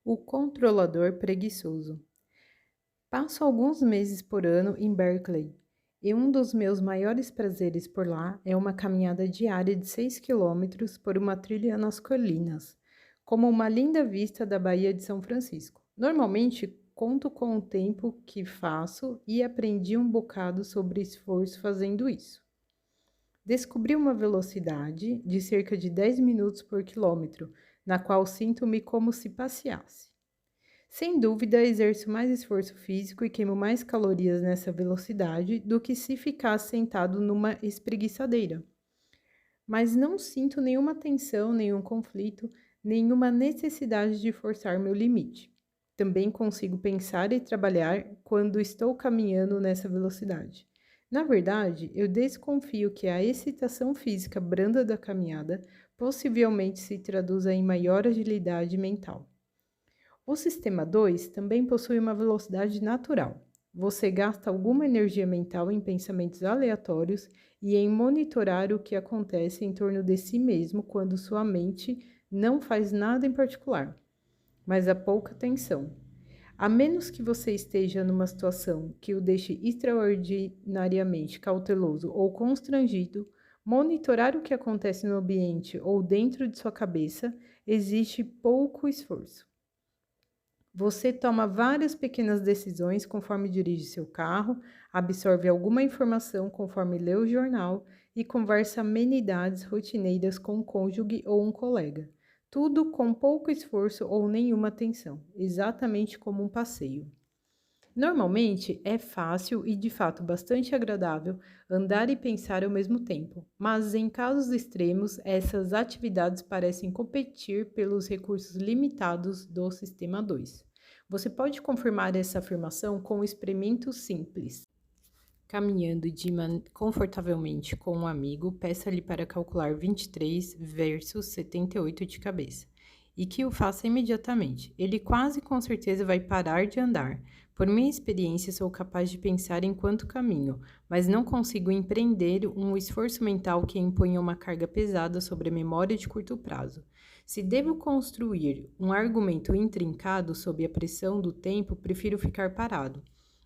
O controlador preguiçoso. Passo alguns meses por ano em Berkeley, e um dos meus maiores prazeres por lá é uma caminhada diária de 6 quilômetros por uma trilha nas colinas, como uma linda vista da Baía de São Francisco. Normalmente, conto com o tempo que faço e aprendi um bocado sobre esforço fazendo isso. Descobri uma velocidade de cerca de 10 minutos por quilômetro, na qual sinto-me como se passeasse. Sem dúvida, exerço mais esforço físico e queimo mais calorias nessa velocidade do que se ficasse sentado numa espreguiçadeira. Mas não sinto nenhuma tensão, nenhum conflito, nenhuma necessidade de forçar meu limite. Também consigo pensar e trabalhar quando estou caminhando nessa velocidade. Na verdade, eu desconfio que a excitação física branda da caminhada possivelmente se traduza em maior agilidade mental. O sistema 2 também possui uma velocidade natural. Você gasta alguma energia mental em pensamentos aleatórios e em monitorar o que acontece em torno de si mesmo quando sua mente não faz nada em particular, mas há pouca tensão. A menos que você esteja numa situação que o deixe extraordinariamente cauteloso ou constrangido, monitorar o que acontece no ambiente ou dentro de sua cabeça exige pouco esforço. Você toma várias pequenas decisões conforme dirige seu carro, absorve alguma informação conforme lê o jornal e conversa amenidades rotineiras com um cônjuge ou um colega. Tudo com pouco esforço ou nenhuma tensão, exatamente como um passeio. Normalmente é fácil e de fato bastante agradável andar e pensar ao mesmo tempo, mas em casos extremos, essas atividades parecem competir pelos recursos limitados do sistema 2. Você pode confirmar essa afirmação com um experimento simples. Caminhando confortavelmente com um amigo, peça-lhe para calcular 23 versus 78 de cabeça e que o faça imediatamente. Ele quase com certeza vai parar de andar. Por minha experiência, sou capaz de pensar enquanto caminho, mas não consigo empreender um esforço mental que imponha uma carga pesada sobre a memória de curto prazo. Se devo construir um argumento intrincado sob a pressão do tempo, prefiro ficar parado.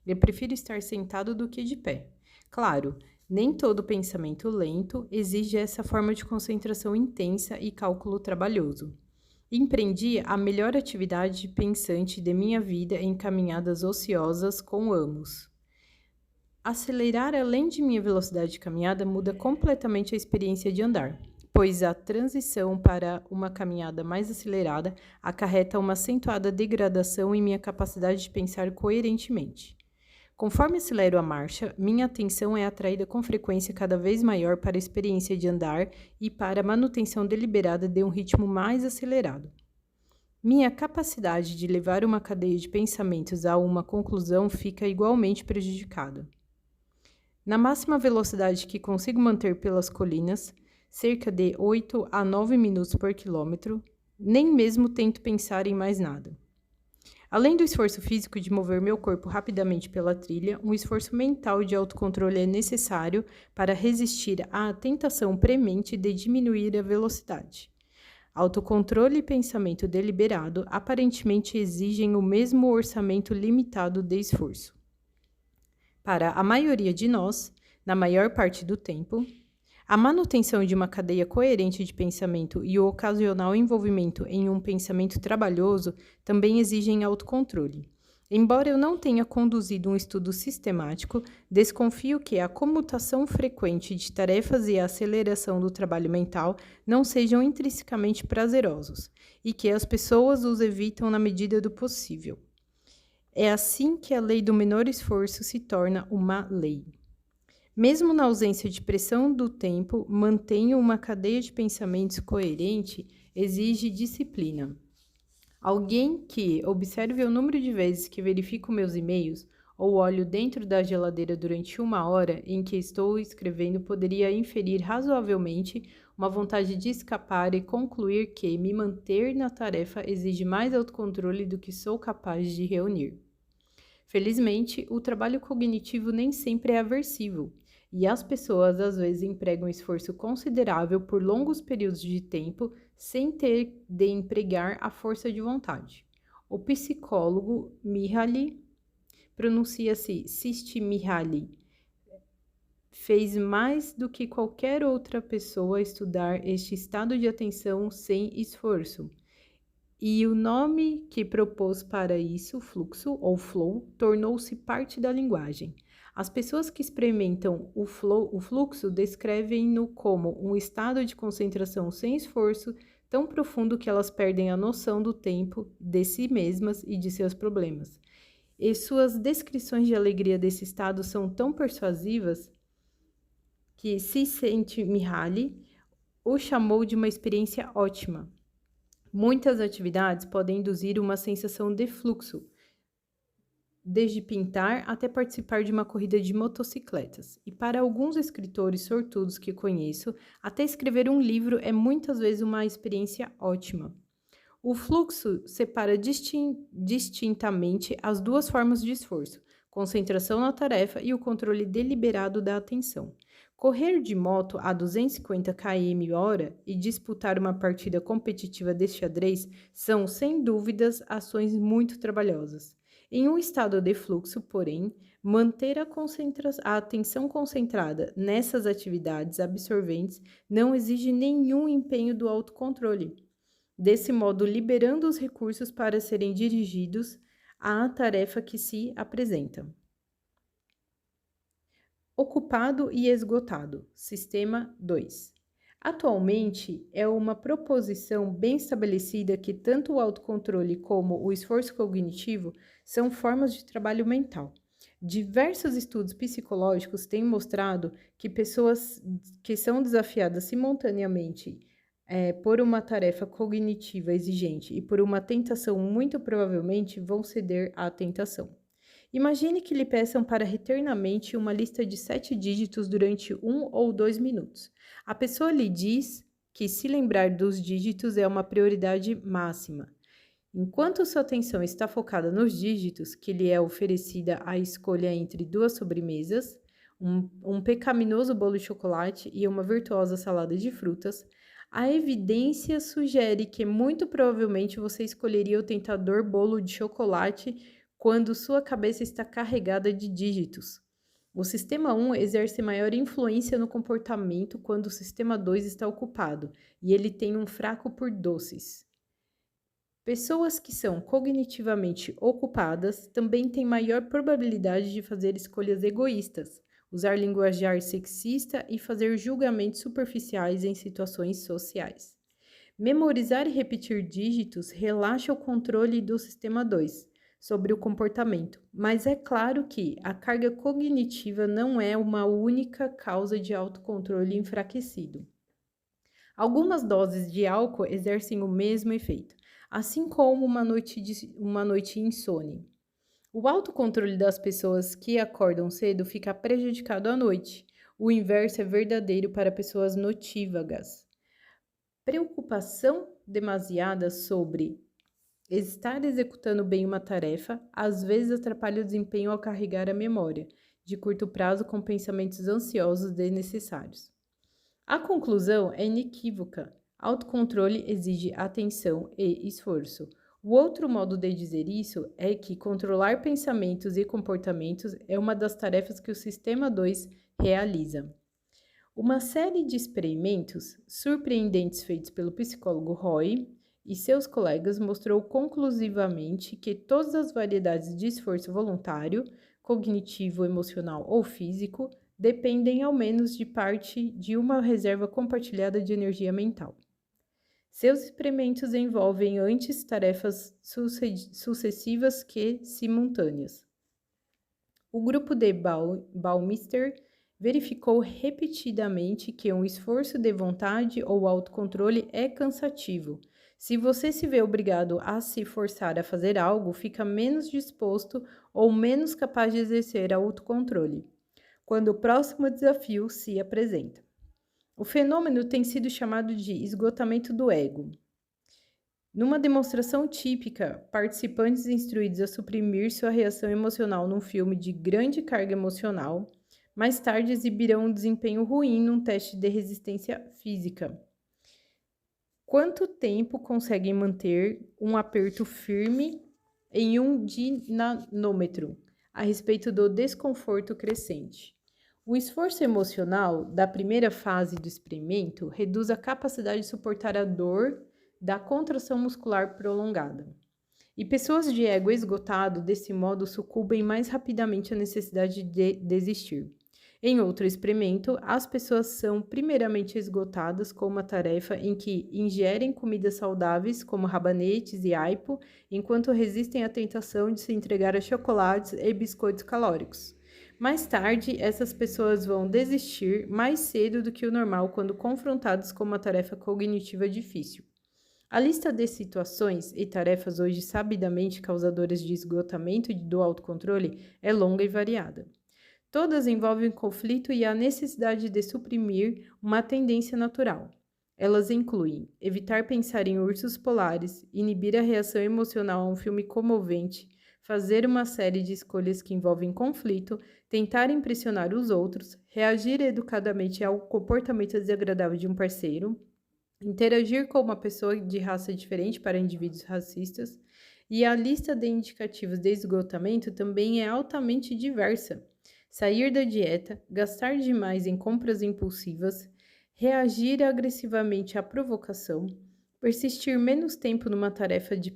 Eu prefiro estar sentado do que de pé. Claro, nem todo pensamento lento exige essa forma de concentração intensa e cálculo trabalhoso. Empreendi a melhor atividade pensante de minha vida em caminhadas ociosas com amos. Acelerar além de minha velocidade de caminhada muda completamente a experiência de andar, pois a transição para uma caminhada mais acelerada acarreta uma acentuada degradação em minha capacidade de pensar coerentemente. Conforme acelero a marcha, minha atenção é atraída com frequência cada vez maior para a experiência de andar e para a manutenção deliberada de um ritmo mais acelerado. Minha capacidade de levar uma cadeia de pensamentos a uma conclusão fica igualmente prejudicada. Na máxima velocidade que consigo manter pelas colinas, cerca de 8 a 9 minutos por quilômetro, nem mesmo tento pensar em mais nada. Além do esforço físico de mover meu corpo rapidamente pela trilha, um esforço mental de autocontrole é necessário para resistir à tentação premente de diminuir a velocidade. Autocontrole e pensamento deliberado aparentemente exigem o mesmo orçamento limitado de esforço. Para a maioria de nós, na maior parte do tempo, a manutenção de uma cadeia coerente de pensamento e o ocasional envolvimento em um pensamento trabalhoso também exigem autocontrole. Embora eu não tenha conduzido um estudo sistemático, desconfio que a comutação frequente de tarefas e a aceleração do trabalho mental não sejam intrinsecamente prazerosos e que as pessoas os evitam na medida do possível. É assim que a lei do menor esforço se torna uma lei. Mesmo na ausência de pressão do tempo, mantenho uma cadeia de pensamentos coerente exige disciplina. Alguém que observe o número de vezes que verifico meus e-mails ou olho dentro da geladeira durante 1 hora em que estou escrevendo poderia inferir razoavelmente uma vontade de escapar e concluir que me manter na tarefa exige mais autocontrole do que sou capaz de reunir. Felizmente, o trabalho cognitivo nem sempre é aversivo, e as pessoas às vezes empregam esforço considerável por longos períodos de tempo sem ter de empregar a força de vontade. O psicólogo Mihaly, pronuncia-se Csikszentmihalyi, fez mais do que qualquer outra pessoa estudar este estado de atenção sem esforço. E o nome que propôs para isso, fluxo ou flow, tornou-se parte da linguagem. As pessoas que experimentam o fluxo descrevem-no como um estado de concentração sem esforço tão profundo que elas perdem a noção do tempo, de si mesmas e de seus problemas. E suas descrições de alegria desse estado são tão persuasivas que Csikszentmihalyi o chamou de uma experiência ótima. Muitas atividades podem induzir uma sensação de fluxo, desde pintar até participar de uma corrida de motocicletas. E para alguns escritores sortudos que conheço, até escrever um livro é muitas vezes uma experiência ótima. O fluxo separa distintamente as duas formas de esforço, concentração na tarefa e o controle deliberado da atenção. Correr de moto a 250 km/h e disputar uma partida competitiva de xadrez são, sem dúvidas, ações muito trabalhosas. Em um estado de fluxo, porém, manter a atenção concentrada nessas atividades absorventes não exige nenhum empenho do autocontrole. Desse modo, liberando os recursos para serem dirigidos à tarefa que se apresenta. Ocupado e esgotado. Sistema 2. Atualmente, é uma proposição bem estabelecida que tanto o autocontrole como o esforço cognitivo são formas de trabalho mental. Diversos estudos psicológicos têm mostrado que pessoas que são desafiadas simultaneamente por uma tarefa cognitiva exigente e por uma tentação, muito provavelmente vão ceder à tentação. Imagine que lhe peçam para reter na mente uma lista de 7 dígitos durante 1 ou 2 minutos. A pessoa lhe diz que se lembrar dos dígitos é uma prioridade máxima. Enquanto sua atenção está focada nos dígitos, que lhe é oferecida a escolha entre 2 sobremesas, um pecaminoso bolo de chocolate e uma virtuosa salada de frutas, a evidência sugere que muito provavelmente você escolheria o tentador bolo de chocolate quando sua cabeça está carregada de dígitos. O sistema 1 exerce maior influência no comportamento quando o sistema 2 está ocupado, e ele tem um fraco por doces. Pessoas que são cognitivamente ocupadas também têm maior probabilidade de fazer escolhas egoístas, usar linguajar sexista e fazer julgamentos superficiais em situações sociais. Memorizar e repetir dígitos relaxa o controle do sistema 2 sobre o comportamento, mas é claro que a carga cognitiva não é uma única causa de autocontrole enfraquecido. Algumas doses de álcool exercem o mesmo efeito, assim como uma noite insone. O autocontrole das pessoas que acordam cedo fica prejudicado à noite. O inverso é verdadeiro para pessoas notívagas. Preocupação demasiada sobre estar executando bem uma tarefa às vezes atrapalha o desempenho ao carregar a memória de curto prazo com pensamentos ansiosos desnecessários. A conclusão é inequívoca. Autocontrole exige atenção e esforço. O outro modo de dizer isso é que controlar pensamentos e comportamentos é uma das tarefas que o Sistema 2 realiza. Uma série de experimentos surpreendentes feitos pelo psicólogo Roy e seus colegas mostrou conclusivamente que todas as variedades de esforço voluntário, cognitivo, emocional ou físico, dependem ao menos de parte de uma reserva compartilhada de energia mental. Seus experimentos envolvem antes tarefas sucessivas que simultâneas. O grupo de Baumeister verificou repetidamente que um esforço de vontade ou autocontrole é cansativo. Se você se vê obrigado a se forçar a fazer algo, fica menos disposto ou menos capaz de exercer autocontrole quando o próximo desafio se apresenta. O fenômeno tem sido chamado de esgotamento do ego. Numa demonstração típica, participantes instruídos a suprimir sua reação emocional num filme de grande carga emocional, mais tarde exibirão um desempenho ruim num teste de resistência física. Quanto tempo conseguem manter um aperto firme em 1 dinanômetro a respeito do desconforto crescente. O esforço emocional da primeira fase do experimento reduz a capacidade de suportar a dor da contração muscular prolongada. E pessoas de ego esgotado, desse modo, sucumbem mais rapidamente à necessidade de desistir. Em outro experimento, as pessoas são primeiramente esgotadas com uma tarefa em que ingerem comidas saudáveis, como rabanetes e aipo, enquanto resistem à tentação de se entregar a chocolates e biscoitos calóricos. Mais tarde, essas pessoas vão desistir mais cedo do que o normal quando confrontadas com uma tarefa cognitiva difícil. A lista de situações e tarefas hoje sabidamente causadoras de esgotamento do autocontrole é longa e variada. Todas envolvem conflito e a necessidade de suprimir uma tendência natural. Elas incluem evitar pensar em ursos polares, inibir a reação emocional a um filme comovente, fazer uma série de escolhas que envolvem conflito, tentar impressionar os outros, reagir educadamente ao comportamento desagradável de um parceiro, interagir com uma pessoa de raça diferente para indivíduos racistas, e a lista de indicativos de esgotamento também é altamente diversa. Sair da dieta, gastar demais em compras impulsivas, reagir agressivamente à provocação, persistir menos tempo numa tarefa de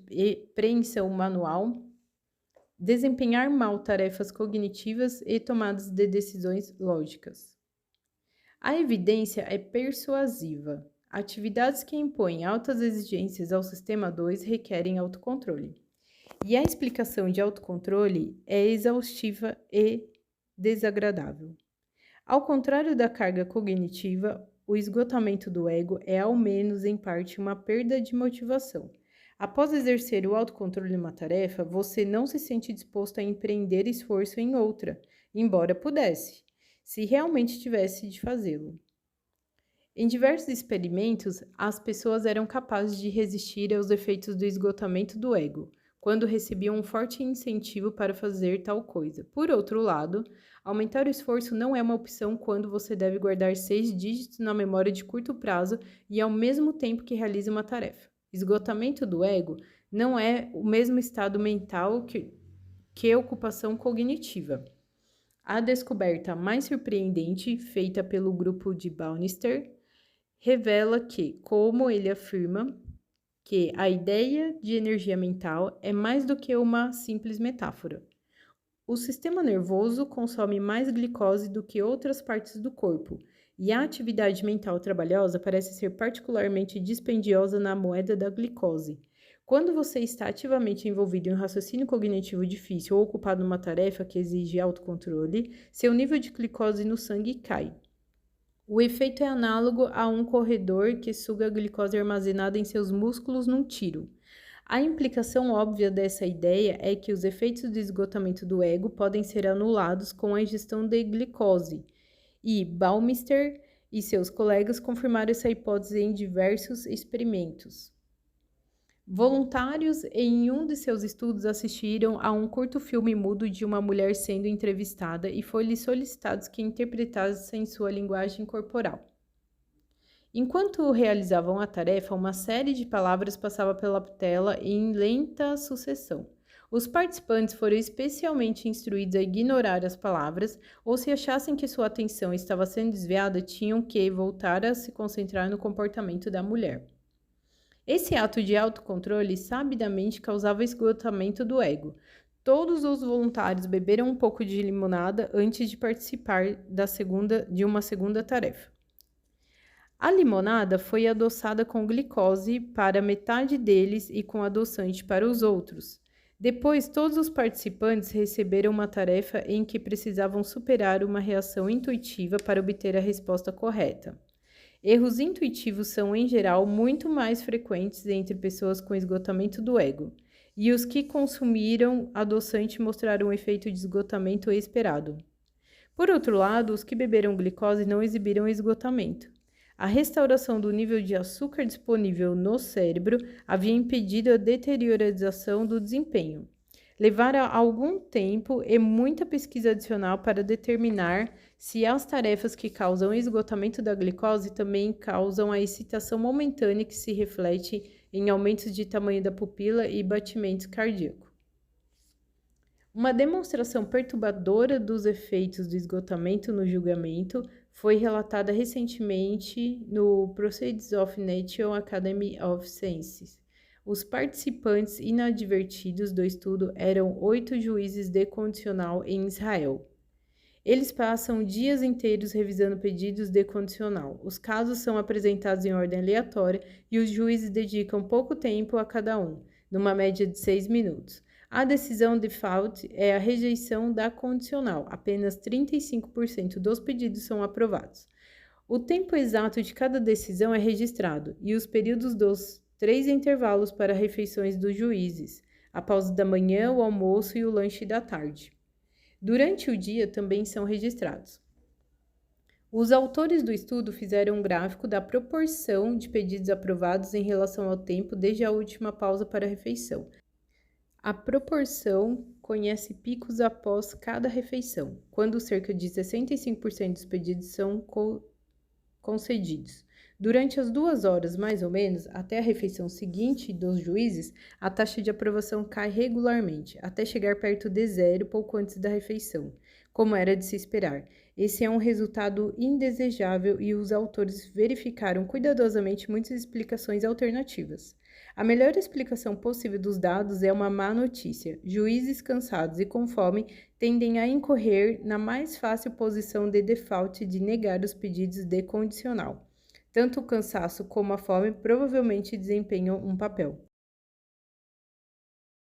preensão manual, desempenhar mal tarefas cognitivas e tomadas de decisões lógicas. A evidência é persuasiva. Atividades que impõem altas exigências ao sistema 2 requerem autocontrole. E a explicação de autocontrole é exaustiva e desagradável. Ao contrário da carga cognitiva, o esgotamento do ego é, ao menos em parte, uma perda de motivação. Após exercer o autocontrole em uma tarefa, você não se sente disposto a empreender esforço em outra, embora pudesse, se realmente tivesse de fazê-lo. Em diversos experimentos, as pessoas eram capazes de resistir aos efeitos do esgotamento do ego, quando recebiam um forte incentivo para fazer tal coisa. Por outro lado, aumentar o esforço não é uma opção quando você deve guardar 6 dígitos na memória de curto prazo e ao mesmo tempo que realiza uma tarefa. Esgotamento do ego não é o mesmo estado mental que ocupação cognitiva. A descoberta mais surpreendente, feita pelo grupo de Bannister, revela que, como ele afirma, que a ideia de energia mental é mais do que uma simples metáfora. O sistema nervoso consome mais glicose do que outras partes do corpo, e a atividade mental trabalhosa parece ser particularmente dispendiosa na moeda da glicose. Quando você está ativamente envolvido em um raciocínio cognitivo difícil ou ocupado numa tarefa que exige autocontrole, seu nível de glicose no sangue cai. O efeito é análogo a um corredor que suga a glicose armazenada em seus músculos num tiro. A implicação óbvia dessa ideia é que os efeitos do esgotamento do ego podem ser anulados com a ingestão de glicose, e Baumeister e seus colegas confirmaram essa hipótese em diversos experimentos. Voluntários em um de seus estudos assistiram a um curto filme mudo de uma mulher sendo entrevistada e foi-lhe solicitado que interpretasse em sua linguagem corporal. Enquanto realizavam a tarefa, uma série de palavras passava pela tela em lenta sucessão. Os participantes foram especialmente instruídos a ignorar as palavras, ou se achassem que sua atenção estava sendo desviada, tinham que voltar a se concentrar no comportamento da mulher. Esse ato de autocontrole sabidamente causava esgotamento do ego. Todos os voluntários beberam um pouco de limonada antes de participar de uma segunda tarefa. A limonada foi adoçada com glicose para metade deles e com adoçante para os outros. Depois, todos os participantes receberam uma tarefa em que precisavam superar uma reação intuitiva para obter a resposta correta. Erros intuitivos são, em geral, muito mais frequentes entre pessoas com esgotamento do ego, e os que consumiram adoçante mostraram um efeito de esgotamento esperado. Por outro lado, os que beberam glicose não exibiram esgotamento. A restauração do nível de açúcar disponível no cérebro havia impedido a deterioração do desempenho. Levará algum tempo e muita pesquisa adicional para determinar se as tarefas que causam esgotamento da glicose também causam a excitação momentânea que se reflete em aumentos de tamanho da pupila e batimento cardíaco. Uma demonstração perturbadora dos efeitos do esgotamento no julgamento foi relatada recentemente no Proceedings of National Academy of Sciences. Os participantes inadvertidos do estudo eram 8 juízes de condicional em Israel. Eles passam dias inteiros revisando pedidos de condicional. Os casos são apresentados em ordem aleatória e os juízes dedicam pouco tempo a cada um, numa média de 6 minutos. A decisão default é a rejeição da condicional. Apenas 35% dos pedidos são aprovados. O tempo exato de cada decisão é registrado e os períodos dos 3 intervalos para refeições dos juízes, a pausa da manhã, o almoço e o lanche da tarde. Durante o dia também são registrados. Os autores do estudo fizeram um gráfico da proporção de pedidos aprovados em relação ao tempo desde a última pausa para a refeição. A proporção conhece picos após cada refeição, quando cerca de 65% dos pedidos são concedidos. Durante as 2 horas, mais ou menos, até a refeição seguinte dos juízes, a taxa de aprovação cai regularmente, até chegar perto de zero pouco antes da refeição, como era de se esperar. Esse é um resultado indesejável e os autores verificaram cuidadosamente muitas explicações alternativas. A melhor explicação possível dos dados é uma má notícia. Juízes cansados e com fome tendem a incorrer na mais fácil posição de default de negar os pedidos de condicional. Tanto o cansaço como a fome provavelmente desempenham um papel.